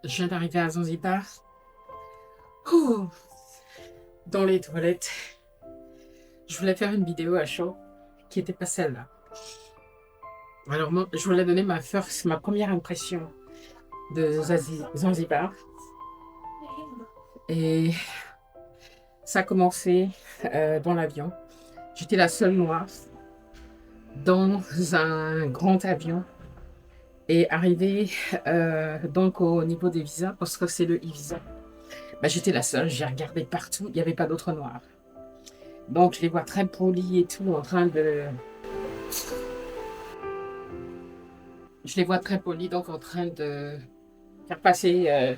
Je viens d'arriver à Zanzibar. Ouh, dans les toilettes. Je voulais faire une vidéo à chaud qui n'était pas celle-là. Alors, moi, je voulais donner ma première impression de Zanzibar. Et ça a commencé dans l'avion. J'étais la seule noire dans un grand avion. Et arrivé donc au niveau des visas, parce que c'est le e-visa, j'étais la seule, j'ai regardé partout, il n'y avait pas d'autres noirs. Donc je les vois très polis et tout, en train de... Je les vois très polis, donc en train de faire passer, euh,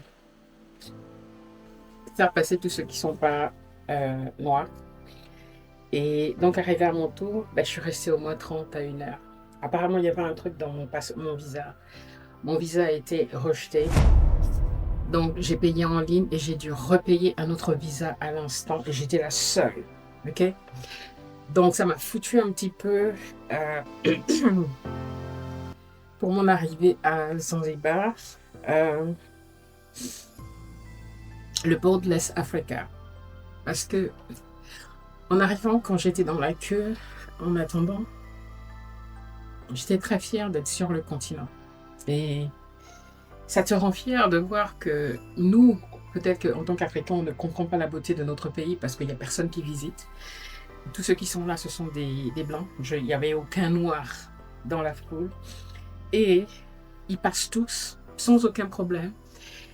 faire passer tous ceux qui ne sont pas noirs. Et donc arrivé à mon tour, je suis restée au moins 30 à 1 heure. Apparemment, il y avait un truc dans mon visa. Mon visa a été rejeté. Donc, j'ai payé en ligne et j'ai dû repayer un autre visa à l'instant et j'étais la seule. OK? Donc, ça m'a foutu un petit peu pour mon arrivée à Zanzibar, le Borderless Africa. Parce que, en arrivant, quand j'étais dans la queue, en attendant, j'étais très fière d'être sur le continent. Et ça te rend fier de voir que nous, peut-être qu'en tant qu'Africains, on ne comprend pas la beauté de notre pays parce qu'il n'y a personne qui visite. Tous ceux qui sont là, ce sont des Blancs. Il n'y avait aucun Noir dans la foule. Et ils passent tous sans aucun problème.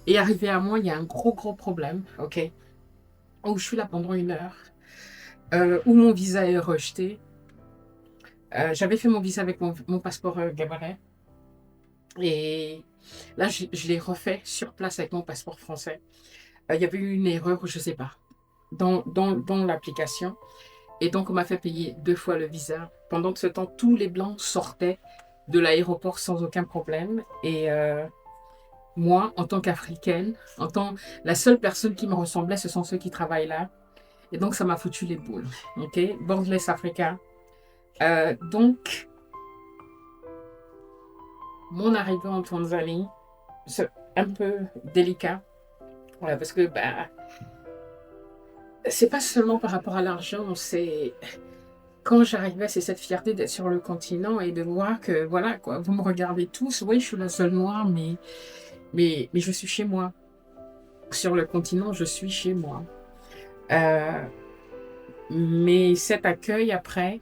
Et arrivé à moi, il y a un gros problème, OK, où je suis là pendant 1 heure, où mon visa est rejeté. J'avais fait mon visa avec mon passeport gabaret. Et là, je l'ai refait sur place avec mon passeport français. Il y avait eu une erreur, je ne sais pas, dans l'application. Et donc, on m'a fait payer 2 fois le visa. Pendant ce temps, tous les Blancs sortaient de l'aéroport sans aucun problème. Et moi, en tant qu'Africaine, la seule personne qui me ressemblait, ce sont ceux qui travaillent là. Et donc, ça m'a foutu les boules. OK? Borderless Africa. Donc, mon arrivée en Tanzanie, c'est un peu délicat. Parce que, c'est pas seulement par rapport à l'argent, c'est... Quand j'arrivais, c'est cette fierté d'être sur le continent et de voir que, voilà, quoi, vous me regardez tous. Oui, je suis la seule noire, mais je suis chez moi. Sur le continent, je suis chez moi. Mais cet accueil, après,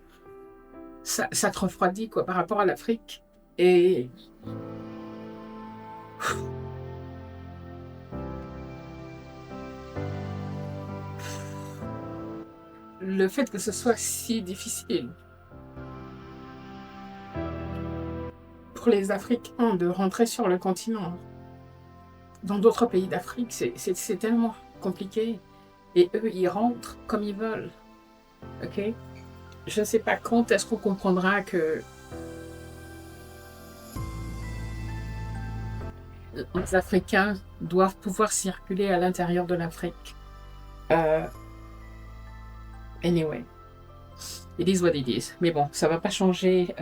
ça te refroidit, quoi, par rapport à l'Afrique. Et... le fait que ce soit si difficile pour les Africains de rentrer sur le continent, dans d'autres pays d'Afrique, c'est tellement compliqué. Et eux, ils rentrent comme ils veulent. OK? Je ne sais pas quand est-ce qu'on comprendra que les Africains doivent pouvoir circuler à l'intérieur de l'Afrique. Anyway, it is what it is. Mais bon, ça ne va pas changer.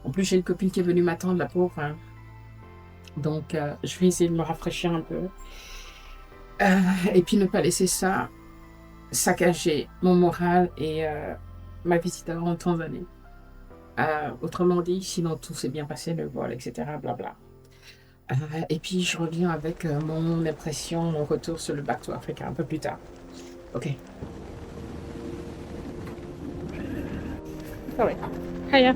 En plus, j'ai une copine qui est venue m'attendre, la pauvre. Hein. Donc, je vais essayer de me rafraîchir un peu. Et puis, ne pas laisser ça saccager mon moral et ma visite en Tanzanie. Autrement dit, sinon tout s'est bien passé, le vol, etc. Blabla. Et puis, je reviens avec mon impression, mon retour sur le Back to Africa un peu plus tard. OK. Sorry. Hiya.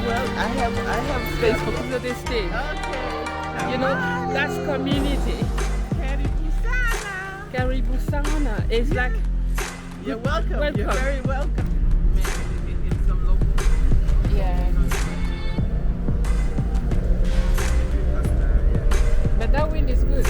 Well, I have space for people to stay. Okay. You know, that's community. Karibu sana. Karibu sana. It's like You're welcome. Welcome. You're very welcome. In some local. yeah. But that wind is good.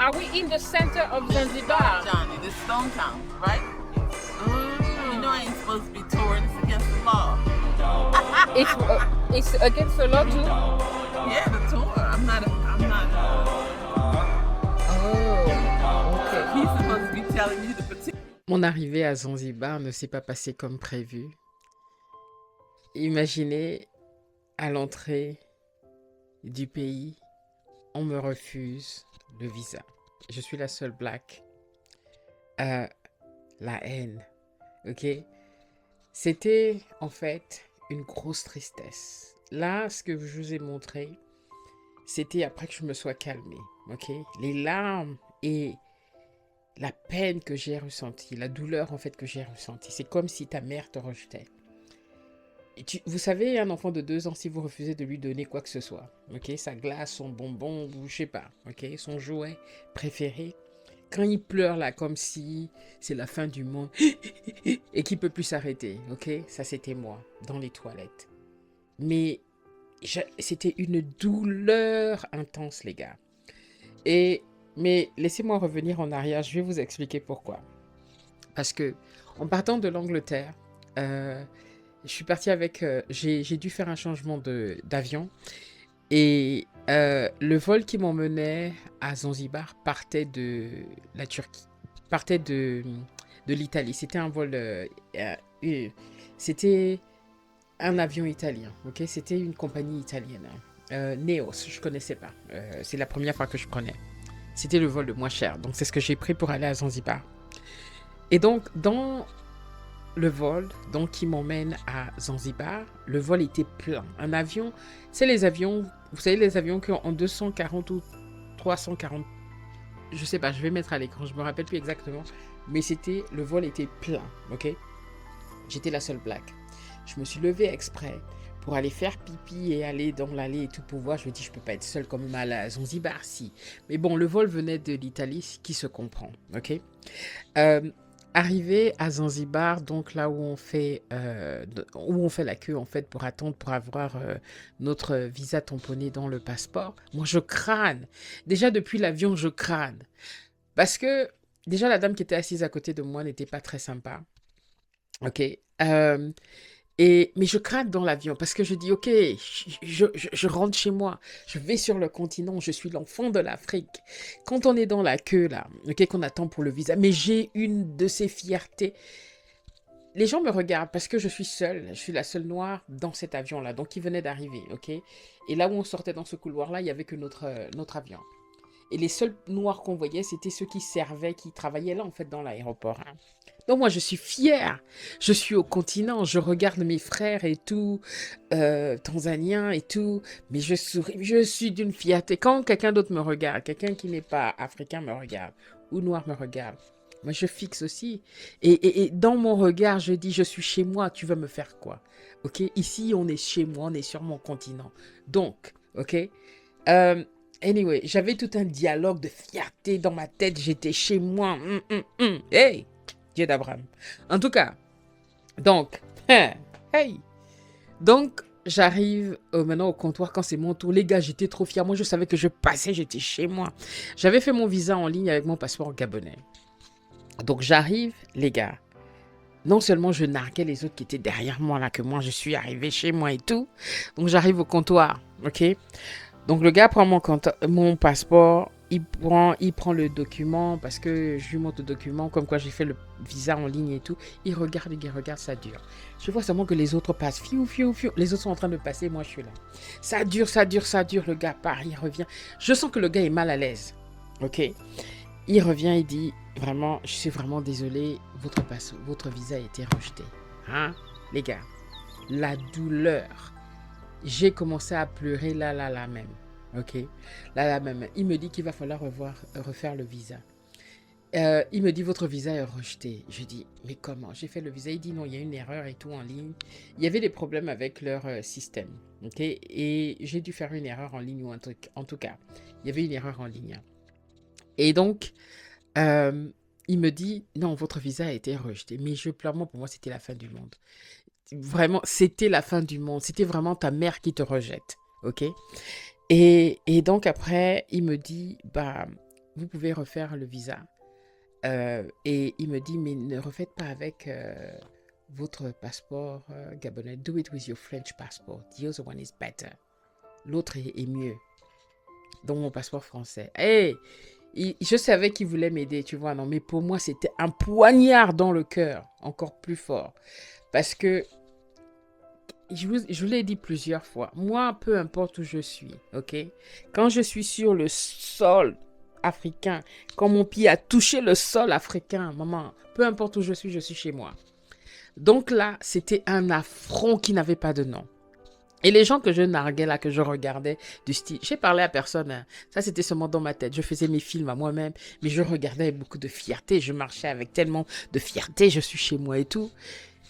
Are we in the center of Zanzibar? Johnny, this Stone Town, right? You know I ain't supposed to be touring. It's against the law. It's against the law too. Yeah, the tour. I'm not. Oh, okay. He's supposed to be telling you the particular. Mon arrivée à Zanzibar ne s'est pas passée comme prévu. Imaginez, à l'entrée du pays, on me refuse le visa. Je suis la seule black. La haine, ok? C'était en fait une grosse tristesse. Là, ce que je vous ai montré, c'était après que je me sois calmée, ok? Les larmes et la peine que j'ai ressentie, la douleur en fait que j'ai ressentie, c'est comme si ta mère te rejetait. Et vous savez, un enfant de 2 ans, si vous refusez de lui donner quoi que ce soit, ok, sa glace, son bonbon, ou je sais pas, ok, son jouet préféré, quand il pleure là, comme si c'est la fin du monde et qu'il peut plus s'arrêter, ok, ça c'était moi, dans les toilettes. Mais c'était une douleur intense, les gars. Mais laissez-moi revenir en arrière, je vais vous expliquer pourquoi. Parce que, en partant de l'Angleterre, je suis partie avec... j'ai dû faire un changement d'avion. Et le vol qui m'emmenait à Zanzibar partait de la Turquie. Partait de l'Italie. C'était un vol... c'était un avion italien. Okay? C'était une compagnie italienne. Neos, je ne connaissais pas. C'est la première fois que je prenais. C'était le vol le moins cher. Donc, c'est ce que j'ai pris pour aller à Zanzibar. Et donc, dans le vol qui m'emmène à Zanzibar, le vol était plein. Un avion, c'est les avions, vous savez, les avions qui ont en 240 ou 340, je sais pas, je vais mettre à l'écran, je me rappelle plus exactement, mais le vol était plein, ok? J'étais la seule black. Je me suis levée exprès pour aller faire pipi et aller dans l'allée et tout pour voir. Je me dis, je peux pas être seule comme mal à Zanzibar, si. Mais bon, le vol venait de l'Italie, qui se comprend, ok? Arrivé à Zanzibar, donc là où on fait la queue en fait pour attendre pour avoir notre visa tamponné dans le passeport, moi je crâne. Déjà depuis l'avion, je crâne. Parce que déjà la dame qui était assise à côté de moi n'était pas très sympa. Ok. Mais je crâne dans l'avion parce que je dis, ok, je rentre chez moi, je vais sur le continent, je suis l'enfant de l'Afrique. Quand on est dans la queue là, ok, qu'on attend pour le visa, mais j'ai une de ces fiertés. Les gens me regardent parce que je suis seule, je suis la seule noire dans cet avion-là, donc il venait d'arriver, ok. Et là où on sortait dans ce couloir-là, il n'y avait que notre avion. Et les seuls noirs qu'on voyait, c'était ceux qui servaient, qui travaillaient là en fait dans l'aéroport. Hein. Donc moi je suis fière, je suis au continent, je regarde mes frères et tout, tanzaniens et tout, mais je souris, je suis d'une fierté. Quand quelqu'un d'autre me regarde, quelqu'un qui n'est pas africain me regarde, ou noir me regarde, moi je fixe aussi. Et dans mon regard, je dis, je suis chez moi, tu vas me faire quoi? Ok, ici on est chez moi, on est sur mon continent. Donc, ok, anyway, j'avais tout un dialogue de fierté dans ma tête, j'étais chez moi, hey! Dieu d'Abraham. En tout cas, donc, hey. Donc, j'arrive maintenant au comptoir quand c'est mon tour. Les gars, j'étais trop fière. Moi, je savais que je passais, j'étais chez moi. J'avais fait mon visa en ligne avec mon passeport gabonais. Donc, j'arrive, les gars. Non seulement je narguais les autres qui étaient derrière moi, là, que moi, je suis arrivé chez moi et tout. Donc, j'arrive au comptoir, ok? Donc, le gars prend mon passeport. Il prend le document parce que je lui montre le document comme quoi j'ai fait le visa en ligne et tout. Il regarde, ça dure. Je vois seulement que les autres passent. Fiou. Les autres sont en train de passer, moi je suis là. Ça dure. Le gars part, il revient. Je sens que le gars est mal à l'aise. Ok. Il revient, il dit, vraiment, je suis vraiment désolé, votre visa a été rejeté. Hein, les gars, la douleur. J'ai commencé à pleurer là même. Ok, là même, il me dit qu'il va falloir refaire le visa. Il me dit, votre visa est rejeté. Je dis, mais comment? J'ai fait le visa. Il dit, non, il y a une erreur et tout en ligne. Il y avait des problèmes avec leur système. Ok, et j'ai dû faire une erreur en ligne ou un truc. En tout cas, il y avait une erreur en ligne. Et donc, il me dit, non, votre visa a été rejeté. Mais je pleure, pour moi, c'était la fin du monde. Vraiment, c'était la fin du monde. C'était vraiment ta mère qui te rejette. Ok. Et donc après, il me dit, vous pouvez refaire le visa. Et il me dit, mais ne refaites pas avec votre passeport gabonais. Do it with your French passport. The other one is better. L'autre est mieux. Donc, mon passeport français. Hey, je savais qu'il voulait m'aider, tu vois, non, mais pour moi, c'était un poignard dans le cœur, encore plus fort. Parce que, je vous l'ai dit plusieurs fois, moi, peu importe où je suis, ok? Quand je suis sur le sol africain, quand mon pied a touché le sol africain, maman, peu importe où je suis chez moi. Donc là, c'était un affront qui n'avait pas de nom. Et les gens que je narguais là, que je regardais du style, j'ai parlé à personne, hein. Ça c'était seulement dans ma tête, je faisais mes films à moi-même, mais je regardais avec beaucoup de fierté, je marchais avec tellement de fierté, je suis chez moi et tout.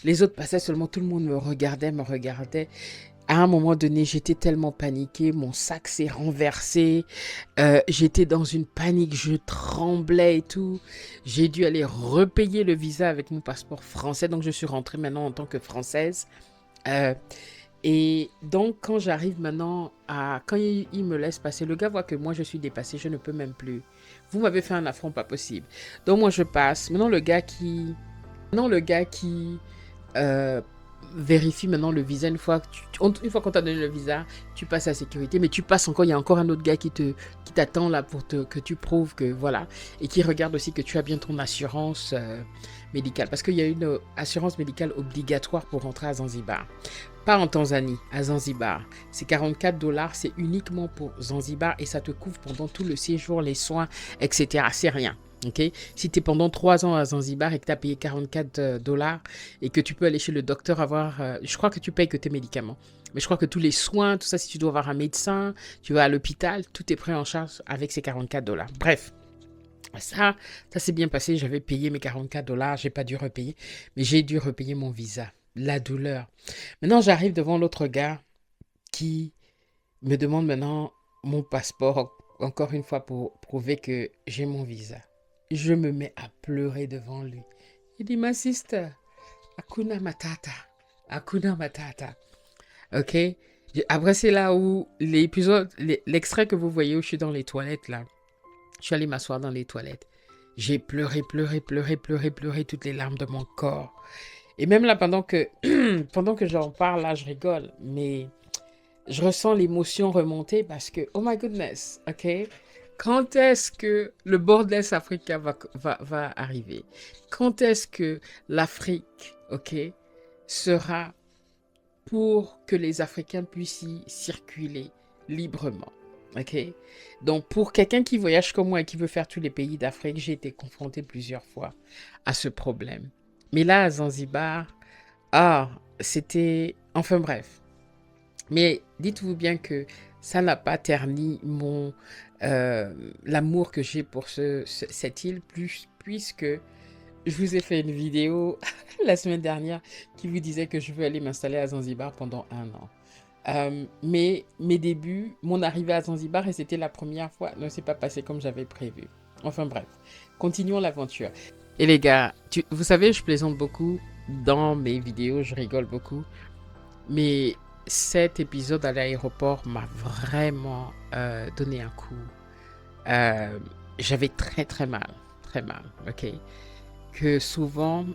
Les autres passaient seulement, tout le monde me regardait. À un moment donné, j'étais tellement paniquée, mon sac s'est renversé, j'étais dans une panique, je tremblais et tout. J'ai dû aller repayer le visa avec mon passeport français, donc je suis rentrée maintenant en tant que Française. Et donc, quand j'arrive maintenant quand il me laisse passer, le gars voit que moi, je suis dépassée, je ne peux même plus. Vous m'avez fait un affront pas possible. Donc, moi, je passe. Maintenant, le gars qui vérifie maintenant le visa. Une fois qu'on t'a donné le visa, tu passes à la sécurité, mais tu passes encore, il y a encore un autre gars qui t'attend là pour que tu prouves que voilà, et qui regarde aussi que tu as bien ton assurance médicale, parce qu'il y a une assurance médicale obligatoire pour rentrer à Zanzibar. Pas en Tanzanie, à Zanzibar. C'est $44, c'est uniquement pour Zanzibar et ça te couvre pendant tout le séjour, les soins, etc. C'est rien. Okay? Si tu es pendant 3 ans à Zanzibar et que tu as payé $44 et que tu peux aller chez le docteur avoir... je crois que tu payes que tes médicaments. Mais je crois que tous les soins, tout ça, si tu dois avoir un médecin, tu vas à l'hôpital, tout est pris en charge avec ces $44. Bref. Ça s'est bien passé. J'avais payé mes $44. J'ai pas dû repayer. Mais j'ai dû repayer mon visa. La douleur. Maintenant, j'arrive devant l'autre gars qui me demande maintenant mon passeport, encore une fois, pour prouver que j'ai mon visa. Je me mets à pleurer devant lui. Il dit, ma sister, Hakuna Matata. Hakuna Matata. Ok? Après, c'est là où l'extrait que vous voyez où je suis dans les toilettes, là. Je suis allée m'asseoir dans les toilettes. J'ai pleuré toutes les larmes de mon corps. Et même là, pendant que j'en parle, là, je rigole. Mais je ressens l'émotion remonter parce que, oh my goodness, ok? Quand est-ce que le Borderless Africa va arriver? Quand est-ce que l'Afrique, ok, sera pour que les Africains puissent y circuler librement? Ok? Donc, pour quelqu'un qui voyage comme moi et qui veut faire tous les pays d'Afrique, j'ai été confrontée plusieurs fois à ce problème. Mais là, à Zanzibar, c'était... Enfin bref. Mais dites-vous bien que ça n'a pas terni l'amour que j'ai pour cette île, puisque je vous ai fait une vidéo la semaine dernière qui vous disait que je veux aller m'installer à Zanzibar pendant 1 an. Mais mes débuts, mon arrivée à Zanzibar, et c'était la première fois, ne s'est pas passé comme j'avais prévu. Enfin bref, continuons l'aventure. Et les gars, vous savez, je plaisante beaucoup dans mes vidéos, je rigole beaucoup. Mais cet épisode à l'aéroport m'a vraiment donné un coup. J'avais très mal, ok? Que souvent,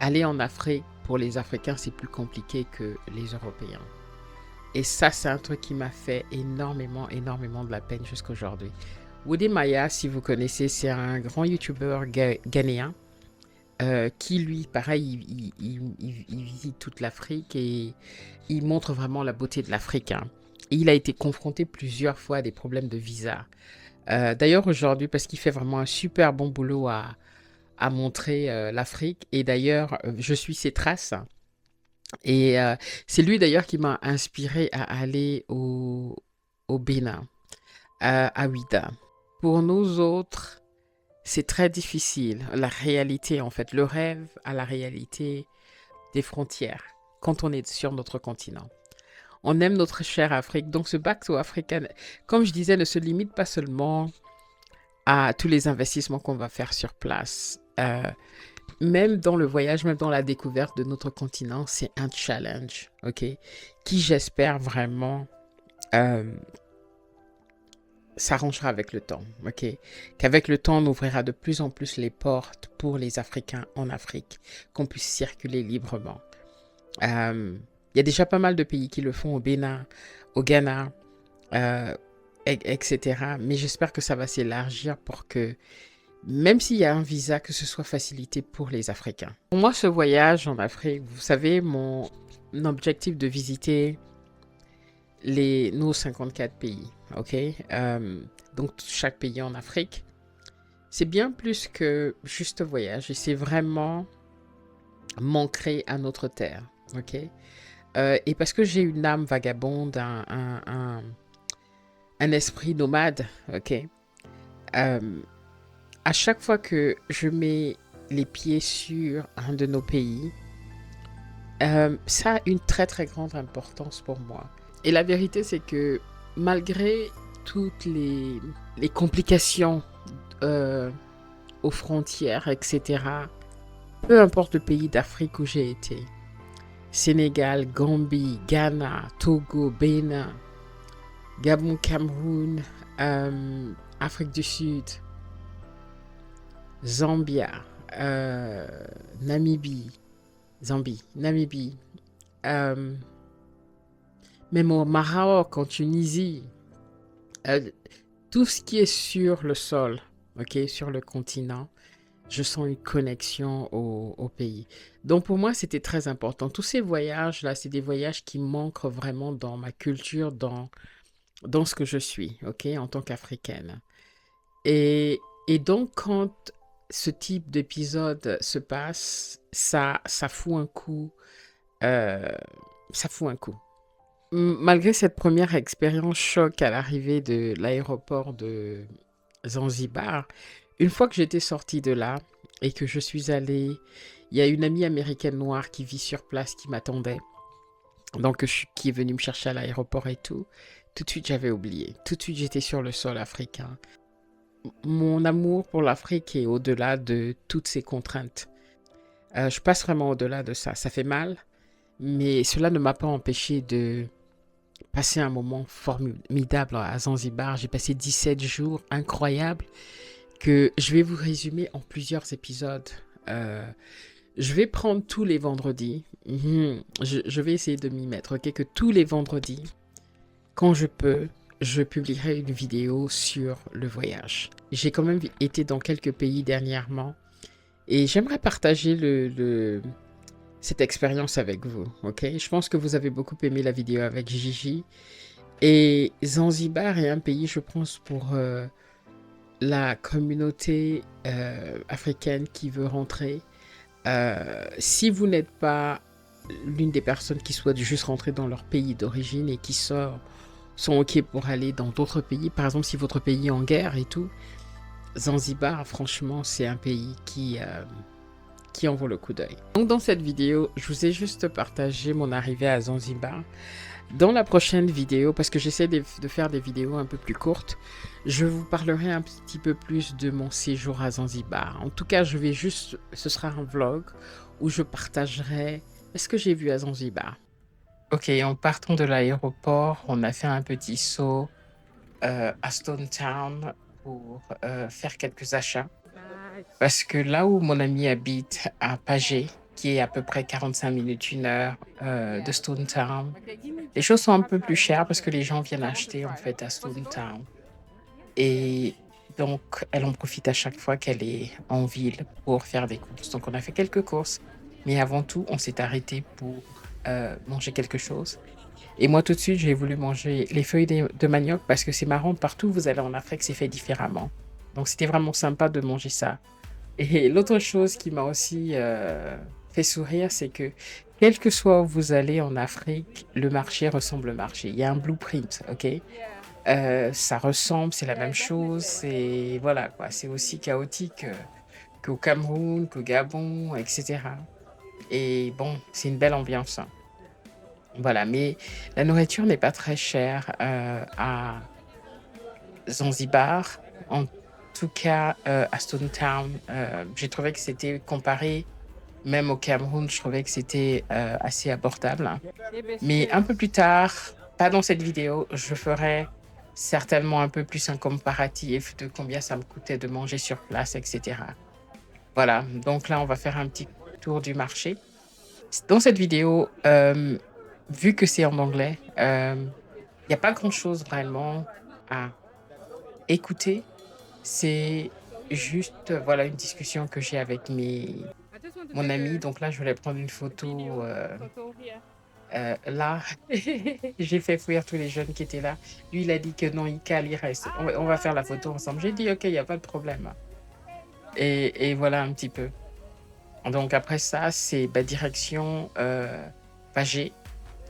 aller en Afrique, pour les Africains, c'est plus compliqué que les Européens. Et ça, c'est un truc qui m'a fait énormément de la peine jusqu'à aujourd'hui. Wode Maya, si vous connaissez, c'est un grand YouTuber ghanéen qui, lui, pareil, il visite toute l'Afrique et il montre vraiment la beauté de l'Afrique. Hein. Et il a été confronté plusieurs fois à des problèmes de visa. D'ailleurs, aujourd'hui, parce qu'il fait vraiment un super bon boulot à montrer l'Afrique. Et d'ailleurs, je suis ses traces. Et c'est lui, d'ailleurs, qui m'a inspiré à aller au Bénin, à Ouidah. Pour nous autres, c'est très difficile. La réalité, en fait, le rêve à la réalité des frontières, quand on est sur notre continent. On aime notre chère Afrique. Donc, ce Back to Africa, comme je disais, ne se limite pas seulement à tous les investissements qu'on va faire sur place. Même dans le voyage, même dans la découverte de notre continent, c'est un challenge, ok? Qui, j'espère vraiment, s'arrangera avec le temps, ok? Qu'avec le temps, on ouvrira de plus en plus les portes pour les Africains en Afrique, qu'on puisse circuler librement. Il y a déjà pas mal de pays qui le font au Bénin, au Ghana, etc. Mais j'espère que ça va s'élargir pour que, même s'il y a un visa, que ce soit facilité pour les Africains. Pour moi, ce voyage en Afrique, vous savez, mon objectif de visiter nos 54 pays, ok? Donc, chaque pays en Afrique, c'est bien plus que juste voyage et c'est vraiment m'ancrer à notre terre, ok? Et parce que j'ai une âme vagabonde, un esprit nomade, ok? À chaque fois que je mets les pieds sur un de nos pays, ça a une très très grande importance pour moi. Et la vérité, c'est que malgré toutes les complications aux frontières, etc., peu importe le pays d'Afrique où j'ai été, Sénégal, Gambie, Ghana, Togo, Bénin, Gabon, Cameroun, Afrique du Sud, Zambia, Namibie, même au Maroc, en Tunisie, tout ce qui est sur le sol, ok, sur le continent, je sens une connexion au pays. Donc pour moi, c'était très important. Tous ces voyages-là, c'est des voyages qui manquent vraiment dans ma culture, dans ce que je suis, ok, en tant qu'Africaine. Et donc, quand ce type d'épisode se passe, ça fout un coup. Ça fout un coup. Malgré cette première expérience choc à l'arrivée de l'aéroport de Zanzibar, une fois que j'étais sortie de là et que je suis allée, il y a une amie américaine noire qui vit sur place qui m'attendait. Donc, qui est venue me chercher à l'aéroport et tout. Tout de suite, j'avais oublié. Tout de suite, j'étais sur le sol africain. Mon amour pour l'Afrique est au-delà de toutes ces contraintes. Je passe vraiment au-delà de ça. Ça fait mal, mais cela ne m'a pas empêché de passer un moment formidable à Zanzibar. J'ai passé 17 jours incroyables que je vais vous résumer en plusieurs épisodes. Je vais prendre tous les vendredis. Je vais essayer de m'y mettre, ok? Que tous les vendredis, quand je peux, je publierai une vidéo sur le voyage. J'ai quand même été dans quelques pays dernièrement et j'aimerais partager cette expérience avec vous, ok? Je pense que vous avez beaucoup aimé la vidéo avec Gigi. Et Zanzibar est un pays, je pense, pour la communauté africaine qui veut rentrer. Si vous n'êtes pas l'une des personnes qui souhaitent juste rentrer dans leur pays d'origine et qui sont ok pour aller dans d'autres pays, par exemple si votre pays est en guerre et tout, Zanzibar, franchement, c'est un pays qui en vaut le coup d'œil. Donc dans cette vidéo, je vous ai juste partagé mon arrivée à Zanzibar. Dans la prochaine vidéo, parce que j'essaie de faire des vidéos un peu plus courtes, je vous parlerai un petit peu plus de mon séjour à Zanzibar. En tout cas, ce sera un vlog où je partagerai ce que j'ai vu à Zanzibar. Ok, en partant de l'aéroport, on a fait un petit saut à Stone Town pour faire quelques achats. Parce que là où mon ami habite, à Pagé, qui est à peu près 45 minutes, 1 heure de Stone Town, les choses sont un peu plus chères parce que les gens viennent acheter en fait à Stone Town. Et donc, elle en profite à chaque fois qu'elle est en ville pour faire des courses. Donc, on a fait quelques courses. Mais avant tout, on s'est arrêté pour manger quelque chose. Et moi, tout de suite, j'ai voulu manger les feuilles de manioc parce que c'est marrant, partout où vous allez en Afrique, c'est fait différemment. Donc, c'était vraiment sympa de manger ça. Et l'autre chose qui m'a aussi fait sourire, c'est que quel que soit où vous allez en Afrique, le marché ressemble au marché. Il y a un blueprint, ok? Ça ressemble, c'est la même chose, c'est voilà quoi, c'est aussi chaotique qu'au Cameroun, qu'au Gabon, etc. Et bon, c'est une belle ambiance, hein. Voilà, mais la nourriture n'est pas très chère à Zanzibar. En tout cas, à Stone Town, j'ai trouvé que c'était comparé, même au Cameroun, je trouvais que c'était assez abordable. Mais un peu plus tard, pas dans cette vidéo, je ferai certainement un peu plus un comparatif de combien ça me coûtait de manger sur place, etc. Voilà, donc là, on va faire un petit tour du marché. Dans cette vidéo, vu que c'est en anglais, il y a pas grand-chose vraiment à écouter. C'est juste, voilà, une discussion que j'ai avec mon ami. Donc là, je voulais prendre une photo, là. J'ai fait fuir tous les jeunes qui étaient là. Lui, il a dit que non, Ika, il reste. On va faire la photo ensemble. J'ai dit: «OK, il y a pas de problème» et voilà un petit peu. Donc après ça, c'est, direction, Pagé,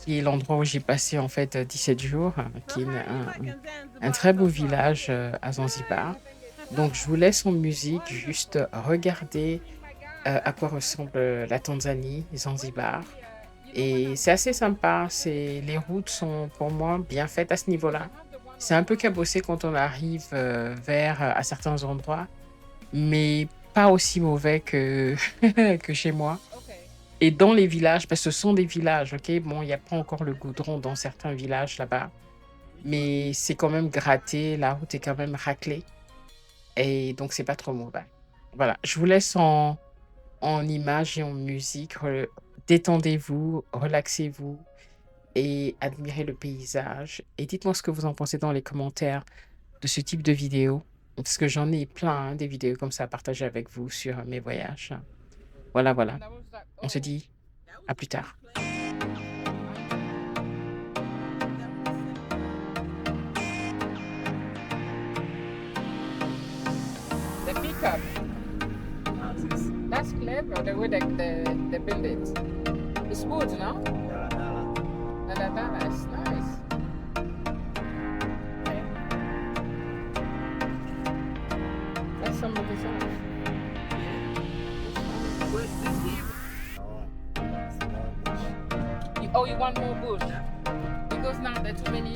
qui est l'endroit où j'ai passé en fait, 17 jours, qui est un très beau village, à Zanzibar. Donc je vous laisse en musique, juste regarder, à quoi ressemble, la Tanzanie, Zanzibar et c'est assez sympa. Les routes sont pour moi bien faites à ce niveau-là. C'est un peu cabossé quand on arrive, vers, à certains endroits, mais pas aussi mauvais que que chez moi. Et dans les villages, parce que ce sont des villages, OK? Bon, il y a pas encore le goudron dans certains villages là-bas, mais c'est quand même gratté, la route est quand même raclée et donc c'est pas trop mauvais. Voilà, je vous laisse en images et en musique. Détendez-vous, relaxez-vous et admirez le paysage. Et dites-moi ce que vous en pensez dans les commentaires de ce type de vidéo, parce que j'en ai plein, hein, des vidéos comme ça à partager avec vous sur mes voyages. Voilà, voilà. On se dit à plus tard. The pickup. That's clever, the way they build it. It's wood, no? It's nice. That's some of the stuff. You want more bush? Because now there are too many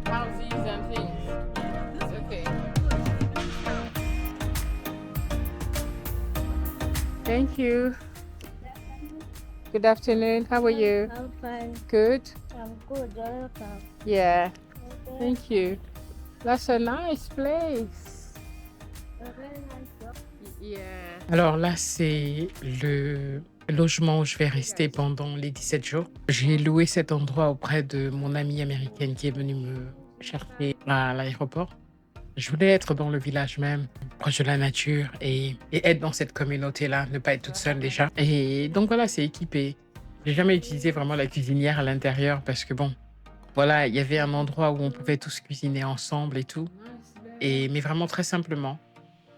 houses and things. Okay. Thank you. Good afternoon. How are you? I'm fine. Good? I'm good. Welcome. Yeah. Thank you. That's a nice place. Yeah. Alors là, c'est le logement où je vais rester pendant les 17 jours. J'ai loué cet endroit auprès de mon amie américaine qui est venue me chercher à l'aéroport. Je voulais être dans le village même, proche de la nature et être dans cette communauté-là, ne pas être toute seule déjà. Et donc voilà, c'est équipé. J'ai jamais utilisé vraiment la cuisinière à l'intérieur parce que bon, voilà, il y avait un endroit où on pouvait tous cuisiner ensemble et tout. Mais vraiment très simplement,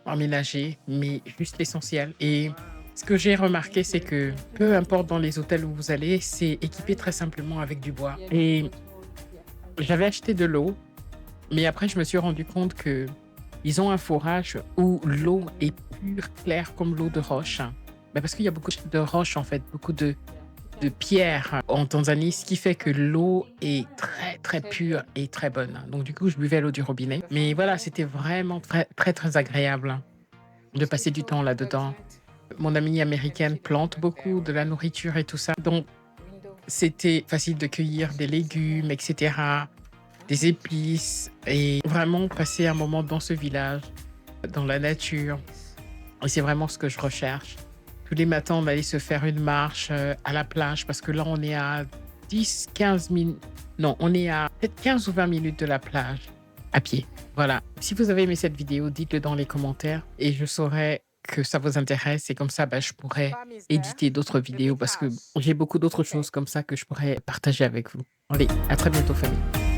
emménager, mais juste l'essentiel. Et ce que j'ai remarqué, c'est que peu importe dans les hôtels où vous allez, c'est équipé très simplement avec du bois. Et j'avais acheté de l'eau, mais après, je me suis rendu compte que ils ont un forage où l'eau est pure, claire comme l'eau de roche. Mais parce qu'il y a beaucoup de roches, en fait, beaucoup de pierres en Tanzanie, ce qui fait que l'eau est très, très pure et très bonne. Donc, du coup, je buvais l'eau du robinet. Mais voilà, c'était vraiment très, très, très agréable de passer du temps là-dedans. Mon amie américaine plante beaucoup de la nourriture et tout ça. Donc, c'était facile de cueillir des légumes, etc., des épices et vraiment passer un moment dans ce village, dans la nature. Et c'est vraiment ce que je recherche. Tous les matins, on allait se faire une marche à la plage parce que là, on est à 10-15 minutes. Non, on est à peut-être 15 ou 20 minutes de la plage à pied. Voilà. Si vous avez aimé cette vidéo, dites-le dans les commentaires et je saurai que ça vous intéresse. Et comme ça, je pourrais éditer d'autres vidéos parce que j'ai beaucoup d'autres choses comme ça que je pourrais partager avec vous. Allez, à très bientôt, famille.